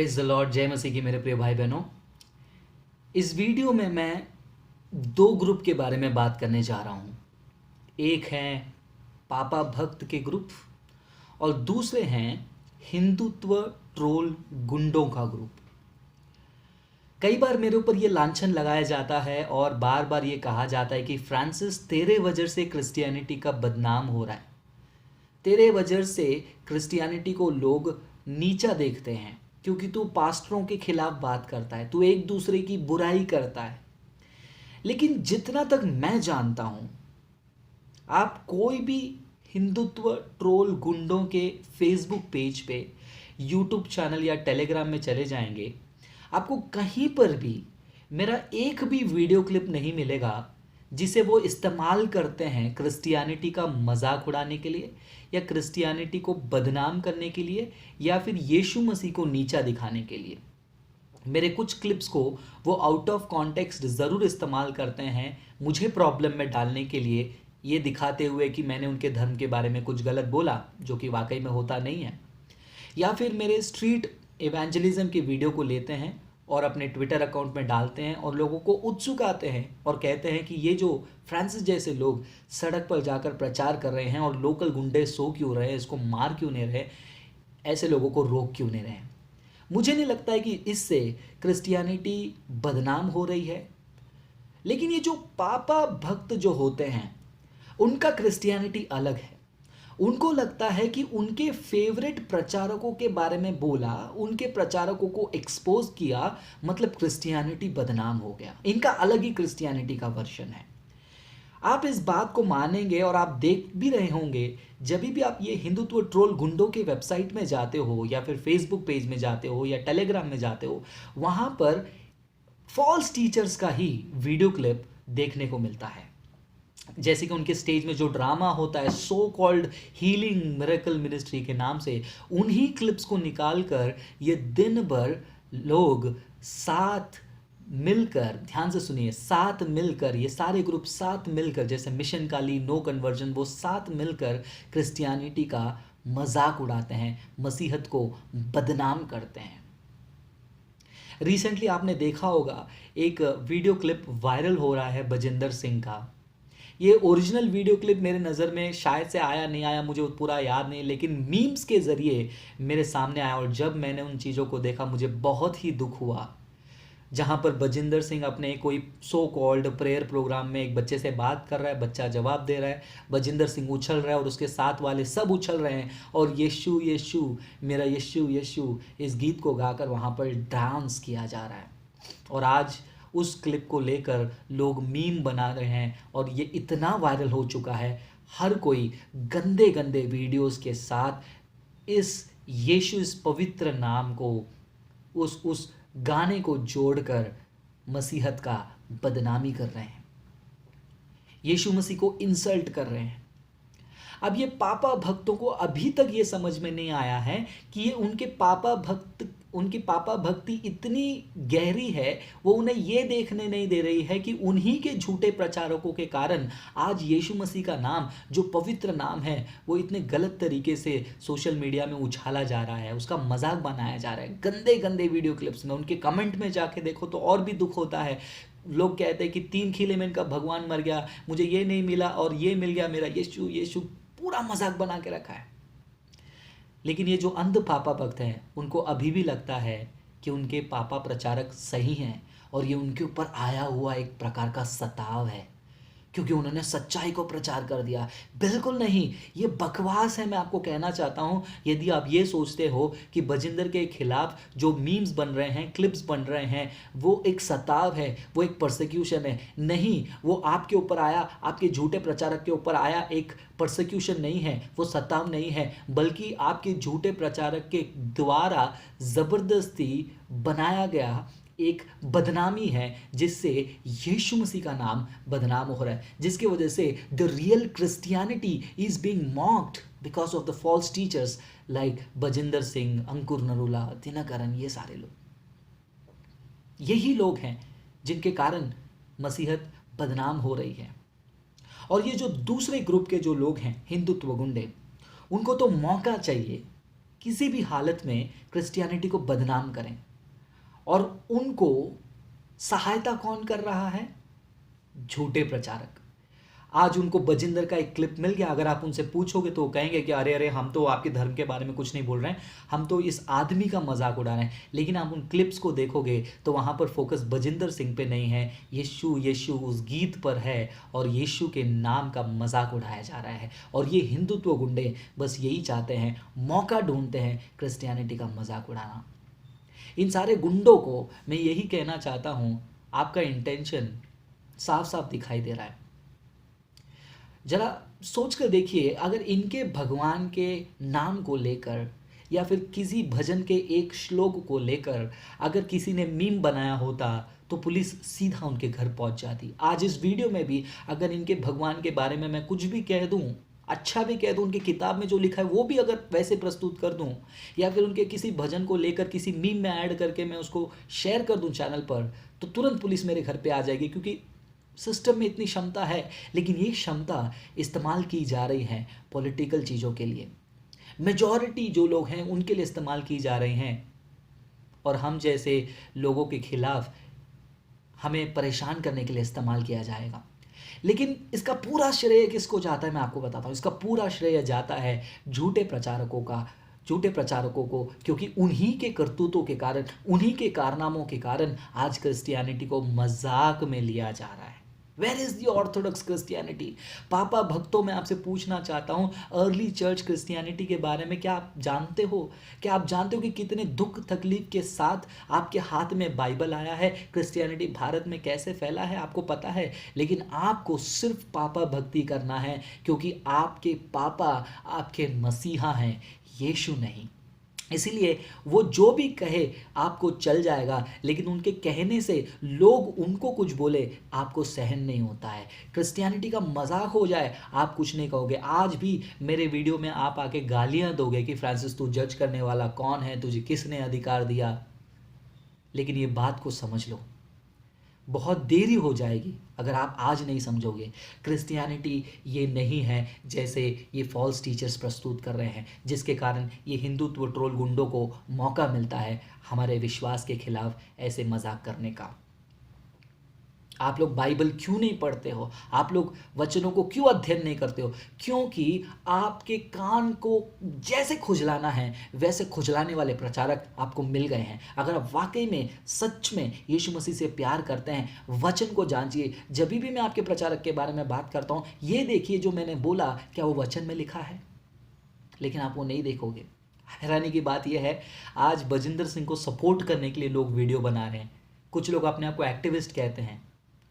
Praise the Lord, जय मसीह की मेरे प्रिय भाई बहनों। इस वीडियो में मैं दो ग्रुप के बारे में बात करने जा रहा हूँ। एक है पापा भक्त के ग्रुप और दूसरे हैं हिंदुत्व ट्रोल गुंडों का ग्रुप। कई बार मेरे ऊपर ये लांछन लगाया जाता है और बार बार ये कहा जाता है कि फ्रांसिस तेरे वजह से क्रिश्चियनिटी का बदनाम हो रहा है, तेरे वजह से क्रिश्चियनिटी को लोग नीचा देखते हैं क्योंकि तू पास्टरों के खिलाफ बात करता है, तू एक दूसरे की बुराई करता है। लेकिन जितना तक मैं जानता हूं, आप कोई भी हिंदुत्व ट्रोल गुंडों के फेसबुक पेज पे, यूट्यूब चैनल या टेलीग्राम में चले जाएंगे, आपको कहीं पर भी मेरा एक भी वीडियो क्लिप नहीं मिलेगा जिसे वो इस्तेमाल करते हैं क्रिश्चियनिटी का मजाक उड़ाने के लिए या क्रिश्चियनिटी को बदनाम करने के लिए या फिर यीशु मसीह को नीचा दिखाने के लिए। मेरे कुछ क्लिप्स को वो आउट ऑफ कॉन्टेक्स्ट ज़रूर इस्तेमाल करते हैं मुझे प्रॉब्लम में डालने के लिए, ये दिखाते हुए कि मैंने उनके धर्म के बारे में कुछ गलत बोला जो कि वाकई में होता नहीं है। या फिर मेरे स्ट्रीट इवेंजलिज्म के वीडियो को लेते हैं और अपने ट्विटर अकाउंट में डालते हैं और लोगों को उत्सुकाते हैं और कहते हैं कि ये जो फ्रांसिस जैसे लोग सड़क पर जाकर प्रचार कर रहे हैं और लोकल गुंडे सो क्यों रहे, इसको मार क्यों नहीं रहे, ऐसे लोगों को रोक क्यों नहीं रहे। मुझे नहीं लगता है कि इससे क्रिश्चियनिटी बदनाम हो रही है। लेकिन ये जो पापा भक्त जो होते हैं उनका क्रिश्चियनिटी अलग है। उनको लगता है कि उनके फेवरेट प्रचारकों के बारे में बोला, उनके प्रचारकों को एक्सपोज किया, मतलब क्रिश्चियनिटी बदनाम हो गया। इनका अलग ही क्रिश्चियनिटी का वर्जन है। आप इस बात को मानेंगे और आप देख भी रहे होंगे जब भी आप ये हिंदुत्व ट्रोल गुंडों के वेबसाइट में जाते हो या फिर फेसबुक पेज में जाते हो या टेलीग्राम में जाते हो, वहाँ पर फॉल्स टीचर्स का ही वीडियो क्लिप देखने को मिलता है। जैसे कि उनके स्टेज में जो ड्रामा होता है so called healing miracle ministry के नाम से, उन्हीं क्लिप्स को निकाल कर ये दिन भर लोग साथ मिलकर, ध्यान से सुनिए, साथ मिलकर, ये सारे ग्रुप साथ मिलकर, जैसे मिशन काली, नो कन्वर्जन, वो साथ मिलकर क्रिश्चियनिटी का मजाक उड़ाते हैं, मसीहत को बदनाम करते हैं। रिसेंटली आपने देखा होगा एक वीडियो क्लिप वायरल हो रहा है बजिंदर सिंह का। ये ओरिजिनल वीडियो क्लिप मेरे नज़र में शायद से आया नहीं आया, मुझे पूरा याद नहीं, लेकिन मीम्स के ज़रिए मेरे सामने आया और जब मैंने उन चीज़ों को देखा मुझे बहुत ही दुख हुआ। जहाँ पर बजिंदर सिंह अपने कोई सो कॉल्ड प्रेयर प्रोग्राम में एक बच्चे से बात कर रहा है, बच्चा जवाब दे रहा है, बजिंदर सिंह उछल रहा है और उसके साथ वाले सब उछल रहे हैं और यीशु यीशु मेरा यीशु यीशु इस गीत को गाकर वहाँ पर डांस किया जा रहा है। और आज उस क्लिप को लेकर लोग मीम बना रहे हैं और ये इतना वायरल हो चुका है, हर कोई गंदे गंदे वीडियोस के साथ इस यीशु, इस पवित्र नाम को, उस गाने को जोड़कर मसीहत का बदनामी कर रहे हैं, यीशु मसीह को इंसल्ट कर रहे हैं। अब ये पापा भक्तों को अभी तक ये समझ में नहीं आया है कि ये उनकी पापा भक्ति इतनी गहरी है, वो उन्हें ये देखने नहीं दे रही है कि उन्हीं के झूठे प्रचारकों के कारण आज यीशु मसीह का नाम, जो पवित्र नाम है, वो इतने गलत तरीके से सोशल मीडिया में उछाला जा रहा है, उसका मजाक बनाया जा रहा है गंदे गंदे वीडियो क्लिप्स में। उनके कमेंट में जाके देखो तो और भी दुख होता है। लोग कहते हैं कि 3 खीले में इनका भगवान मर गया, मुझे ये नहीं मिला और ये मिल गया, मेरा यीशु यीशु, पूरा मजाक बना के रखा है। लेकिन ये जो अंध पापा भक्त हैं उनको अभी भी लगता है कि उनके पापा प्रचारक सही हैं और ये उनके ऊपर आया हुआ एक प्रकार का सताव है क्योंकि उन्होंने सच्चाई को प्रचार कर दिया। बिल्कुल नहीं, ये बकवास है। मैं आपको कहना चाहता हूँ, यदि आप ये सोचते हो कि बजिंदर के खिलाफ जो मीम्स बन रहे हैं, क्लिप्स बन रहे हैं, वो एक सताव है, वो एक परसिक्यूशन है, नहीं, वो आपके ऊपर आया, आपके झूठे प्रचारक के ऊपर आया एक परसिक्यूशन नहीं है, वो सताव नहीं है, बल्कि आपके झूठे प्रचारक के द्वारा ज़बरदस्ती बनाया गया एक बदनामी है जिससे यीशु मसीह का नाम बदनाम हो रहा है, जिसकी वजह से the real Christianity is being mocked because of the false teachers like Bajinder Singh, Ankur Narula, Dinakaran. ये सारे लोग, यही लोग हैं जिनके कारण मसीहत बदनाम हो रही है। और ये जो दूसरे ग्रुप के जो लोग हैं हिंदुत्व गुंडे, उनको तो मौका चाहिए किसी भी हालत में क्रिश्चियनिटी को बदनाम करें। और उनको सहायता कौन कर रहा है? झूठे प्रचारक। आज उनको बजिंदर का एक क्लिप मिल गया, अगर आप उनसे पूछोगे तो वो कहेंगे कि अरे अरे हम तो आपके धर्म के बारे में कुछ नहीं बोल रहे हैं, हम तो इस आदमी का मजाक उड़ा रहे हैं। लेकिन आप उन क्लिप्स को देखोगे तो वहाँ पर फोकस बजिंदर सिंह पे नहीं है, यीशु यीशु उस गीत पर है और यीशु के नाम का मजाक उड़ाया जा रहा है। और ये हिंदुत्व गुंडे बस यही चाहते हैं, मौका ढूंढते हैं क्रिश्चियनिटी का मजाक उड़ाना। इन सारे गुंडों को मैं यही कहना चाहता हूँ, आपका इंटेंशन साफ साफ दिखाई दे रहा है। जरा सोच कर देखिए, अगर इनके भगवान के नाम को लेकर या फिर किसी भजन के एक श्लोक को लेकर अगर किसी ने मीम बनाया होता तो पुलिस सीधा उनके घर पहुंच जाती। आज इस वीडियो में भी अगर इनके भगवान के बारे में मैं कुछ भी कह दूं, अच्छा भी कह दूं, उनकी किताब में जो लिखा है वो भी अगर वैसे प्रस्तुत कर दूं, या फिर उनके किसी भजन को लेकर किसी मीम में ऐड करके मैं उसको शेयर कर दूं चैनल पर, तो तुरंत पुलिस मेरे घर पे आ जाएगी, क्योंकि सिस्टम में इतनी क्षमता है। लेकिन ये क्षमता इस्तेमाल की जा रही है पॉलिटिकल चीज़ों के लिए। मेजॉरिटी जो लोग हैं उनके लिए इस्तेमाल की जा रही हैं, और हम जैसे लोगों के खिलाफ हमें परेशान करने के लिए इस्तेमाल किया जाएगा। लेकिन इसका पूरा श्रेय किसको जाता है मैं आपको बताता हूँ। इसका पूरा श्रेय जाता है झूठे प्रचारकों का, झूठे प्रचारकों को, क्योंकि उन्हीं के करतूतों के कारण, उन्हीं के कारनामों के कारण आज क्रिश्चियनिटी को मजाक में लिया जा रहा है। Where is the orthodox Christianity? पापा भक्तों, मैं आपसे पूछना चाहता हूँ, अर्ली चर्च क्रिश्चियनिटी के बारे में क्या आप जानते हो? क्या आप जानते हो कि कितने दुख तकलीफ के साथ आपके हाथ में बाइबल आया है? क्रिश्चियनिटी भारत में कैसे फैला है आपको पता है? लेकिन आपको सिर्फ पापा भक्ति करना है, क्योंकि आपके पापा आपके मसीहा हैं, यीशु नहीं। इसीलिए वो जो भी कहे आपको चल जाएगा, लेकिन उनके कहने से लोग उनको कुछ बोले आपको सहन नहीं होता है। क्रिश्चियनिटी का मजाक हो जाए आप कुछ नहीं कहोगे। आज भी मेरे वीडियो में आप आके गालियां दोगे कि फ्रांसिस तू जज करने वाला कौन है, तुझे किसने अधिकार दिया। लेकिन ये बात को समझ लो, बहुत देरी हो जाएगी अगर आप आज नहीं समझोगे। क्रिश्चियनिटी ये नहीं है जैसे ये फॉल्स टीचर्स प्रस्तुत कर रहे हैं, जिसके कारण ये हिंदुत्व ट्रोल गुंडों को मौका मिलता है हमारे विश्वास के खिलाफ ऐसे मजाक करने का। आप लोग बाइबल क्यों नहीं पढ़ते हो? आप लोग वचनों को क्यों अध्ययन नहीं करते हो? क्योंकि आपके कान को जैसे खुजलाना है वैसे खुजलाने वाले प्रचारक आपको मिल गए हैं। अगर आप वाकई में सच में यीशु मसीह से प्यार करते हैं, वचन को जांचिए। जब भी मैं आपके प्रचारक के बारे में बात करता हूँ, ये देखिए जो मैंने बोला क्या वो वचन में लिखा है? लेकिन आप वो नहीं देखोगे। हैरानी की बात यह है, आज बजिंदर सिंह को सपोर्ट करने के लिए लोग वीडियो बना रहे हैं। कुछ लोग अपने आप को एक्टिविस्ट कहते हैं,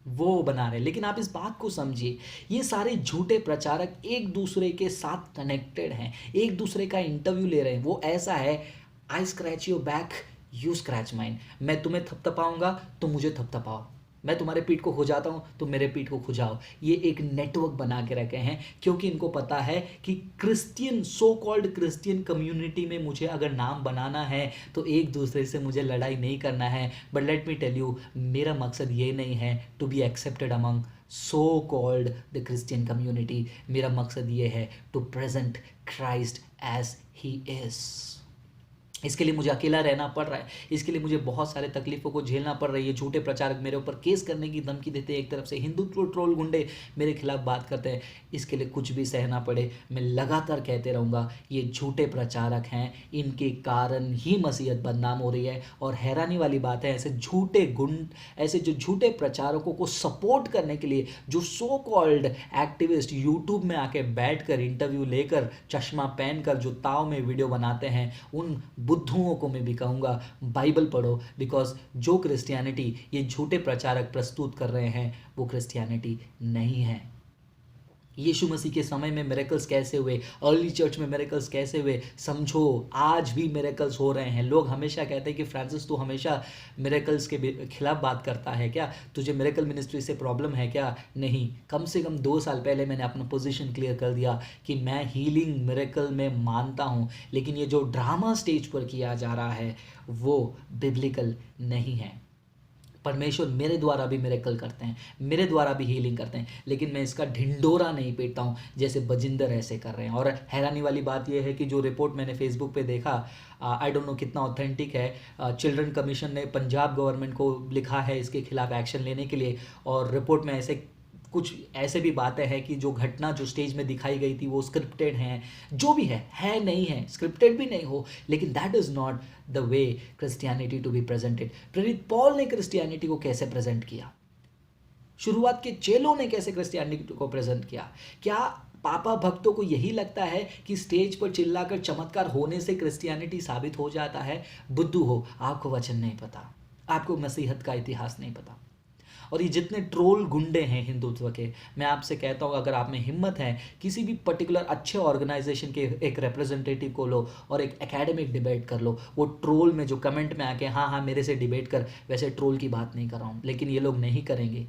वो बना रहे हैं। लेकिन आप इस बात को समझिए, ये सारे झूठे प्रचारक एक दूसरे के साथ कनेक्टेड हैं, एक दूसरे का इंटरव्यू ले रहे हैं। वो ऐसा है, आई scratch your back, you scratch mine. मैं तुम्हें थपथपाऊंगा तो मुझे थपथपाओ, मैं तुम्हारे पीठ को खुजाता हूँ तो मेरे पीठ को खुजाओ। ये एक नेटवर्क बना के रखे हैं, क्योंकि इनको पता है कि Christian, so called Christian community में मुझे अगर नाम बनाना है तो एक दूसरे से मुझे लड़ाई नहीं करना है। But let me tell you, मेरा मकसद ये नहीं है to be accepted among so called the Christian community. मेरा मकसद ये है to present Christ as he is. इसके लिए मुझे अकेला रहना पड़ रहा है, इसके लिए मुझे बहुत सारे तकलीफ़ों को झेलना पड़ रही है। झूठे प्रचारक मेरे ऊपर केस करने की धमकी देते हैं, एक तरफ से हिंदुत्व ट्रोल गुंडे मेरे खिलाफ बात करते हैं। इसके लिए कुछ भी सहना पड़े, मैं लगातार कहते रहूँगा, ये झूठे प्रचारक हैं, इनके कारण ही मसीहत बदनाम हो रही है। और हैरानी वाली बात है, ऐसे झूठे गुंड, ऐसे जो झूठे प्रचारकों को सपोर्ट करने के लिए जो सो कॉल्ड एक्टिविस्ट यूट्यूब में आके बैठ कर इंटरव्यू लेकर चश्मा पहनकर जो ताव में वीडियो बनाते हैं, उन बुद्धुओं को मैं भी कहूँगा बाइबल पढ़ो। बिकॉज जो क्रिश्चियनिटी ये झूठे प्रचारक प्रस्तुत कर रहे हैं वो क्रिश्चियनिटी नहीं है। यीशु मसीह के समय में मिरेकल्स कैसे हुए, अर्ली चर्च में मिरेकल्स कैसे हुए, समझो। आज भी मिरेकल्स हो रहे हैं। लोग हमेशा कहते हैं कि फ्रांसिस तू हमेशा मिरेकल्स के खिलाफ बात करता है क्या, तुझे मिरेकल मिनिस्ट्री से प्रॉब्लम है क्या? नहीं, कम से कम 2 साल पहले मैंने अपना पोजीशन क्लियर कर दिया कि मैं हीलिंग मिरेकल में मानता हूँ, लेकिन ये जो ड्रामा स्टेज पर किया जा रहा है वो बिब्लिकल नहीं है। परमेश्वर मेरे द्वारा भी मिरेकल करते हैं, मेरे द्वारा भी हीलिंग करते हैं, लेकिन मैं इसका ढिंडोरा नहीं पीटता हूँ जैसे बजिंदर ऐसे कर रहे हैं। और हैरानी वाली बात यह है कि जो रिपोर्ट मैंने फेसबुक पे देखा, आई डोंट नो कितना ऑथेंटिक है, चिल्ड्रन कमीशन ने पंजाब गवर्नमेंट को लिखा है इसके खिलाफ एक्शन लेने के लिए, और रिपोर्ट में ऐसे कुछ ऐसे भी बातें हैं कि जो घटना जो स्टेज में दिखाई गई थी वो स्क्रिप्टेड हैं, जो भी है नहीं है, स्क्रिप्टेड भी नहीं हो, लेकिन that is not the way Christianity to be presented. प्रेरित पॉल ने क्रिश्चियनिटी को कैसे प्रेजेंट किया, शुरुआत के चेलों ने कैसे क्रिश्चियनिटी को प्रेजेंट किया? क्या पापा भक्तों को यही लगता है कि स्टेज पर चिल्लाकर चमत्कार होने से क्रिश्चियनिटी साबित हो जाता है? बुद्धू हो, आपको वचन नहीं पता, आपको मसीहत का इतिहास नहीं पता। और ये जितने ट्रोल गुंडे हैं हिंदुत्व के, मैं आपसे कहता हूँ अगर आप में हिम्मत है, किसी भी पर्टिकुलर अच्छे ऑर्गेनाइजेशन के एक रिप्रेजेंटेटिव को लो और एक एकेडमिक डिबेट कर लो। वो ट्रोल में जो कमेंट में आके हाँ हाँ मेरे से डिबेट कर, वैसे ट्रोल की बात नहीं कर रहा हूँ, लेकिन ये लोग नहीं करेंगे।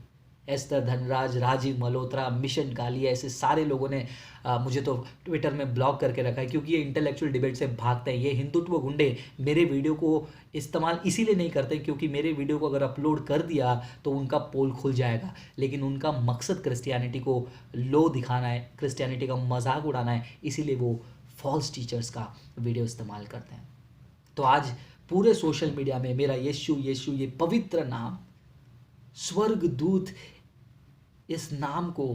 एस्तर धनराज, राजीव मल्होत्रा, मिशन कालिया, ऐसे सारे लोगों ने मुझे तो ट्विटर में ब्लॉक करके रखा है, क्योंकि ये इंटेलेक्चुअल डिबेट से भागते हैं। ये हिंदुत्व गुंडे मेरे वीडियो को इस्तेमाल इसीलिए नहीं करते क्योंकि मेरे वीडियो को अगर अपलोड कर दिया तो उनका पोल खुल जाएगा, लेकिन उनका मकसद क्रिश्चियनिटी को लो दिखाना है, क्रिश्चियनिटी का मजाक उड़ाना है, इसीलिए वो फॉल्स टीचर्स का वीडियो इस्तेमाल करते हैं। तो आज पूरे सोशल मीडिया में मेरा यीशु यीशु ये पवित्र नाम, स्वर्गदूत इस नाम को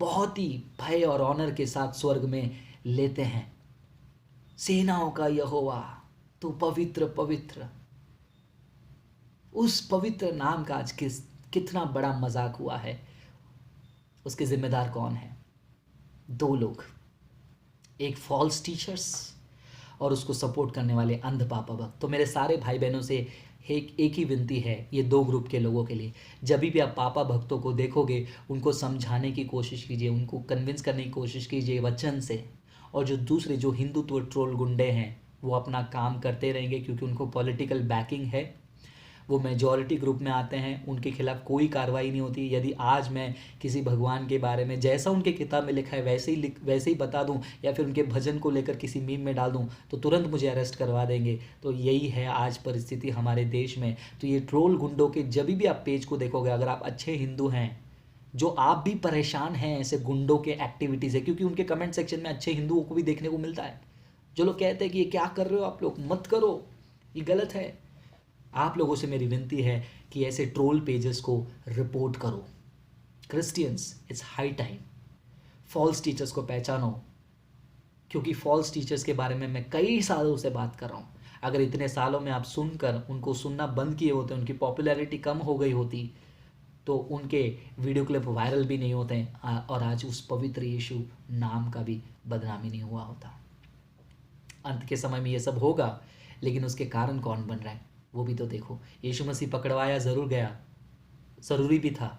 बहुत ही भय और ऑनर के साथ स्वर्ग में लेते हैं। सेनाओं का यहोवा तू पवित्र पवित्र, उस पवित्र नाम का आज कितना बड़ा मजाक हुआ है। उसके जिम्मेदार कौन है? दो लोग, एक फॉल्स टीचर्स और उसको सपोर्ट करने वाले अंध पापा भक्त। तो मेरे सारे भाई बहनों से एक ही विनती है ये दो ग्रुप के लोगों के लिए, जब भी आप पापा भक्तों को देखोगे उनको समझाने की कोशिश कीजिए, उनको कन्विंस करने की कोशिश कीजिए वचन से। और जो दूसरे जो हिंदुत्व ट्रोल गुंडे हैं वो अपना काम करते रहेंगे क्योंकि उनको पॉलिटिकल बैकिंग है, वो मेजॉरिटी ग्रुप में आते हैं, उनके खिलाफ कोई कार्रवाई नहीं होती। यदि आज मैं किसी भगवान के बारे में जैसा उनके किताब में लिखा है वैसे ही बता दूं या फिर उनके भजन को लेकर किसी मीम में डाल दूं तो तुरंत मुझे अरेस्ट करवा देंगे। तो यही है आज परिस्थिति हमारे देश में। तो ये ट्रोल गुंडों के जब भी आप पेज को देखोगे, अगर आप अच्छे हिंदू हैं, जो आप भी परेशान हैं ऐसे गुंडों के एक्टिविटीज़ है, क्योंकि उनके कमेंट सेक्शन में अच्छे हिंदुओं को भी देखने को मिलता है जो लोग कहते हैं कि ये क्या कर रहे हो आप लोग, मत करो, ये गलत है। आप लोगों से मेरी विनती है कि ऐसे ट्रोल पेजेस को रिपोर्ट करो। Christians, it's high time. False teachers को पहचानो, क्योंकि फॉल्स टीचर्स के बारे में मैं कई सालों से बात कर रहा हूँ। अगर इतने सालों में आप सुनकर उनको सुनना बंद किए होते, उनकी पॉपुलैरिटी कम हो गई होती, तो उनके वीडियो क्लिप वायरल भी नहीं होते और आज उस पवित्र यीशु नाम का भी बदनामी नहीं हुआ होता। अंत के समय में ये सब होगा, लेकिन उसके कारण कौन बन रहा है वो भी तो देखो। यीशु मसीह पकड़वाया ज़रूर गया, ज़रूरी भी था,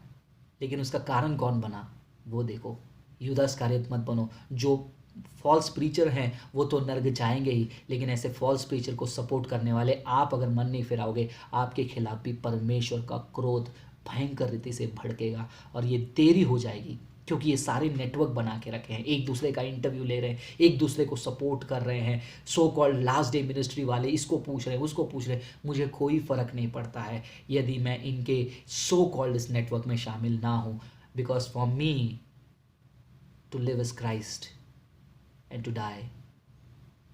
लेकिन उसका कारण कौन बना वो देखो। यूदास कारियत मत बनो। जो फॉल्स प्रीचर हैं वो तो नर्क जाएंगे ही, लेकिन ऐसे फॉल्स प्रीचर को सपोर्ट करने वाले आप अगर मन नहीं फिराओगे, आपके खिलाफ भी परमेश्वर का क्रोध भयंकर रीति से भड़केगा और ये देरी हो जाएगी, क्योंकि ये सारे नेटवर्क बना के रखे हैं, एक दूसरे का इंटरव्यू ले रहे हैं, एक दूसरे को सपोर्ट कर रहे हैं। So called last day ministry वाले इसको पूछ रहे हैं, उसको पूछ रहे हैं। मुझे कोई फ़र्क नहीं पड़ता है यदि मैं इनके सो कॉल्ड इस नेटवर्क में शामिल ना हूँ, because for me to live is Christ and to die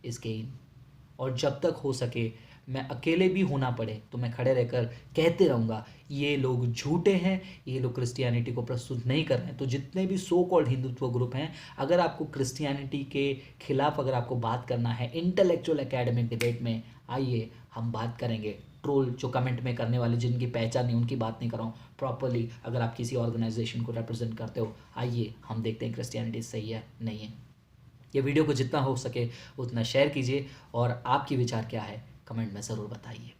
is gain. और जब तक हो सके मैं अकेले भी होना पड़े तो मैं खड़े रहकर कहते रहूँगा ये लोग झूठे हैं, ये लोग क्रिश्चियनिटी को प्रस्तुत नहीं कर रहे हैं। तो जितने भी सो कॉल्ड हिंदुत्व ग्रुप हैं, अगर आपको क्रिश्चियनिटी के खिलाफ अगर आपको बात करना है इंटेलेक्चुअल एकेडमिक डिबेट में, आइए हम बात करेंगे। ट्रोल जो कमेंट में करने वाले जिनकी पहचान नहीं, उनकी बात नहीं कर रहा हूँ। प्रॉपरली अगर आप किसी ऑर्गेनाइजेशन को रिप्रेजेंट करते हो, आइए हम देखते हैं क्रिश्चियनिटी सही है नहीं है। ये वीडियो को जितना हो सके उतना शेयर कीजिए और आपकी विचार क्या है कमेंट में ज़रूर बताइए।